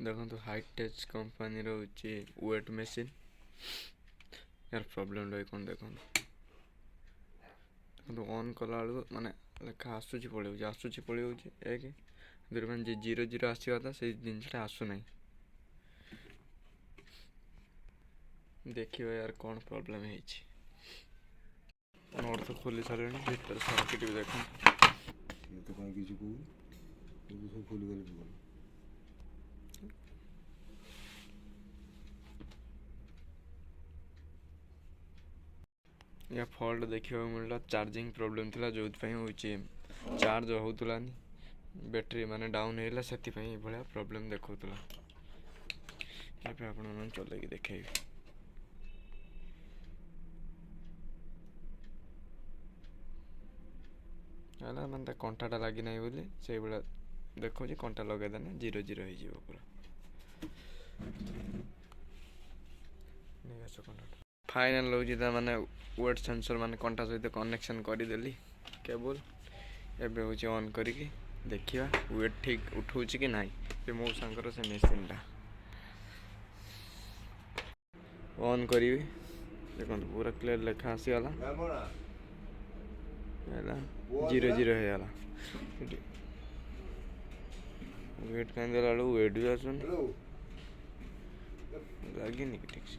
देखो हाईटेच कंपनी रोचे weight machine यार प्रॉब्लम रही कौन देखो ऑन कला माने लेखा आसूची पड़े आसूची पड़े एक मैंने जीरो जीरो आसवा था से जिनसा आसुना देखिए यार कौन प्रॉब्लम है मोर तो खोली सारे भीतर सर्किट भी देख ये तो कहीं किसी को सब खोली गली या फॉल्ट देखा मिलला चार्जिंग प्रॉब्लम थिला जो चार्ज होतुलानी बैटरी माने डाउन होला से भाया प्रॉब्लम देखौतला ये आपण चलैकी देखेबी है मतलब कंटाटा लगी ना बोली से भाया देखो कंटा लगेदेने जीरो जीरो हो पूरा फाइनल हो माने वेट सेंसर माने कंटा सहित कनेक्शन करदेली केबल एबे हो ऑन करिकी देखिया वेट ठीक उठौ कि ना ये मो सांकर से मेसीन टा ऑन करी देखो पूरा क्लियर लेखा आसीगला जीरो जीरो हो वेट कहीं देला वेट भी आसुन लगे ठीक से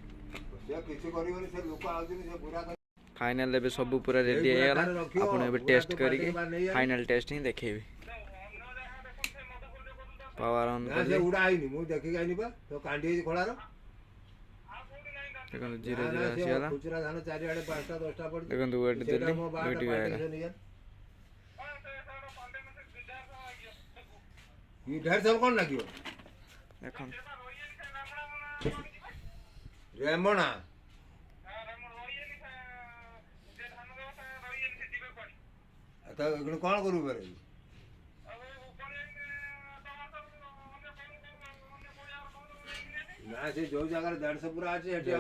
फाइनल एबे सब पूरा रेडी हेगला आपण एबे टेस्ट करके फाइनल टेस्ट ही देखेबी पावर ऑन कर उड़ा आइनी मु देखि आइनी बा तो कांडी खोला रो देखो जीरो जीरो आसीगला खुचरा धान चारि आड़े 5टा 10टा पड़ देखो वेट देली वेट भी आइला ये ढेर सब कोन लागियो देखो रेमणा आता इगण कोन करू बरे ना से जो जगह 150 पूरा আছে এটি